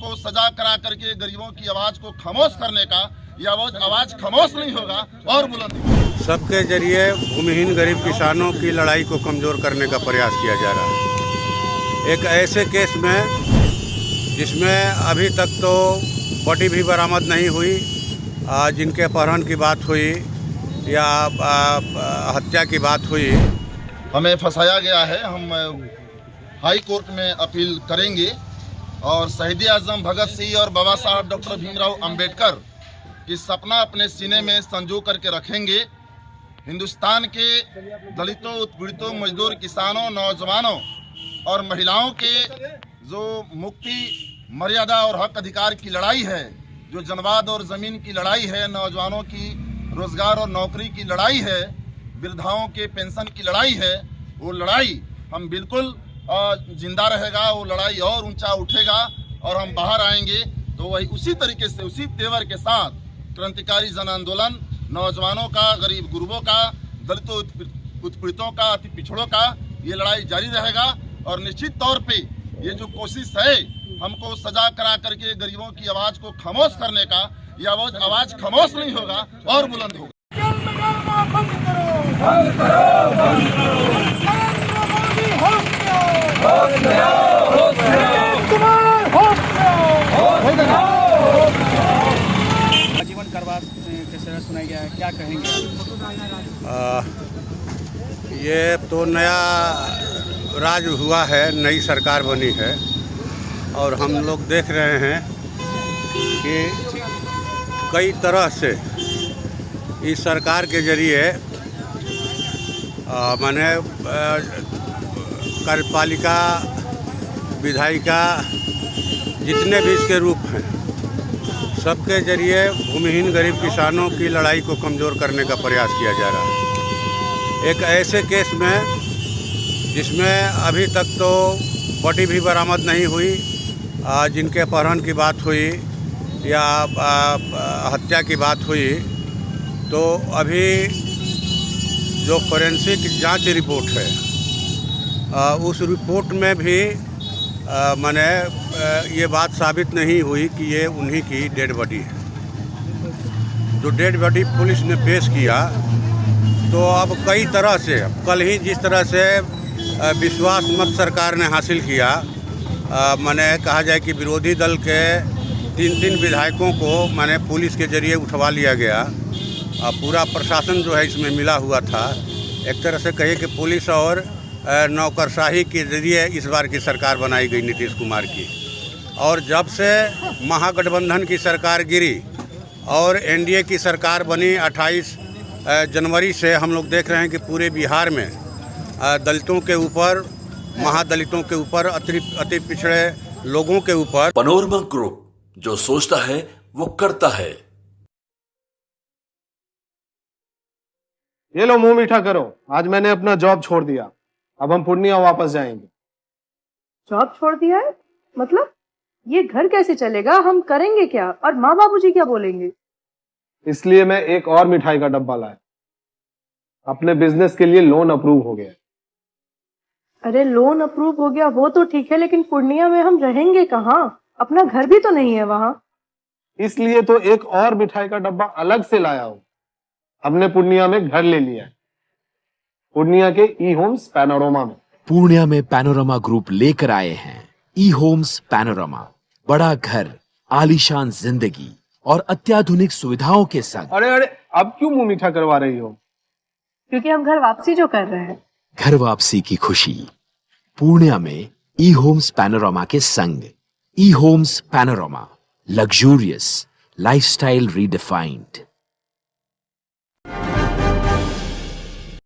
को सजा करा करके गरीबों की आवाज को खामोश करने का, यह आवाज खामोश नहीं होगा और बुलंद होगा। सबके जरिए भूमिहीन गरीब किसानों की लड़ाई को कमजोर करने का प्रयास किया जा रहा है। एक ऐसे केस में जिसमें अभी तक तो बॉडी भी बरामद नहीं हुई, जिनके अपहरण की बात हुई या हत्या की बात हुई, हमें फंसाया गया है। हम हाई कोर्ट में अपील करेंगे और शहीद आजम भगत सिंह और बाबा साहब डॉक्टर भीमराव अंबेडकर की सपना अपने सीने में संजो करके रखेंगे। हिंदुस्तान के दलितों, उत्पीड़ितों, मजदूर, किसानों, नौजवानों और महिलाओं के जो मुक्ति, मर्यादा और हक अधिकार की लड़ाई है, जो जनवाद और ज़मीन की लड़ाई है, नौजवानों की रोजगार और नौकरी की लड़ाई है, वृद्धाओं के पेंशन की लड़ाई है, वो लड़ाई हम बिल्कुल जिंदा रहेगा। वो लड़ाई और ऊंचा उठेगा और हम बाहर आएंगे तो वही उसी तरीके से, उसी तेवर के साथ क्रांतिकारी जन आंदोलन, नौजवानों का, गरीब गुरबों का, दलितों, उत्पीड़ितों का, अति पिछड़ों का ये लड़ाई जारी रहेगा। और निश्चित तौर पे ये जो कोशिश है हमको सजा करा करके गरीबों की आवाज को खामोश करने का, यह आवाज खामोश नहीं होगा और बुलंद होगा। आजीवन कारावास की सजा सुनाई गया है, क्या कहेंगे? ये तो नया राज हुआ है, नई सरकार बनी है और हम लोग देख रहे हैं कि कई तरह से इस सरकार के जरिए माने कार्यपालिका, विधायिका, जितने भी इसके रूप हैं, सबके जरिए भूमिहीन गरीब किसानों की लड़ाई को कमज़ोर करने का प्रयास किया जा रहा है। एक ऐसे केस में जिसमें अभी तक तो बॉडी भी बरामद नहीं हुई, जिनके अपहरण की बात हुई या हत्या की बात हुई, तो अभी जो फोरेंसिक जांच रिपोर्ट है, उस रिपोर्ट में भी माने ये बात साबित नहीं हुई कि ये उन्हीं की डेड बॉडी है। जो डेड बॉडी पुलिस ने पेश किया, तो अब कई तरह से, कल ही जिस तरह से विश्वास मत सरकार ने हासिल किया, माने कहा जाए कि विरोधी दल के 3 विधायकों को माने पुलिस के जरिए उठवा लिया गया। पूरा प्रशासन जो है इसमें मिला हुआ था। एक तरह से कहिए कि पुलिस और नौकरशाही के जरिए इस बार की सरकार बनाई गई नीतीश कुमार की। और जब से महागठबंधन की सरकार गिरी और एनडीए की सरकार बनी 28 जनवरी से, हम लोग देख रहे हैं कि पूरे बिहार में दलितों के ऊपर, महादलितों के ऊपर, अति पिछड़े लोगों के ऊपर। पैनोरमा ग्रुप, जो सोचता है वो करता है। ये लो, मुंह मीठा करो। आज मैंने अपना जॉब छोड़ दिया, अब हम पूर्णिया वापस जाएंगे। जॉब छोड़ दिया है? मतलब ये घर कैसे चलेगा? हम करेंगे क्या? और माँ बाबूजी क्या बोलेंगे? इसलिए मैं एक और मिठाई का डब्बा लाया। अपने बिजनेस के लिए लोन अप्रूव हो गया। अरे लोन अप्रूव हो गया वो तो ठीक है, लेकिन पूर्णिया में हम रहेंगे कहाँ? अपना घर भी तो नहीं है वहाँ। इसलिए तो एक और मिठाई का डब्बा अलग से लाया हूँ। हमने पूर्णिया में घर ले लिया है, पूर्णिया के ई होम्स पैनोरमा में। पूर्णिया में पैनोरमा ग्रुप लेकर आए हैं ई होम्स पैनोरमा। बड़ा घर, आलीशान जिंदगी और अत्याधुनिक सुविधाओं के संग। अरे अब क्यों मुंह मीठा करवा रही हो? क्योंकि हम घर वापसी जो कर रहे हैं। घर वापसी की खुशी पूर्णिया में ई होम्स पैनोरमा के संग। ई homes panorama, luxurious lifestyle redefined.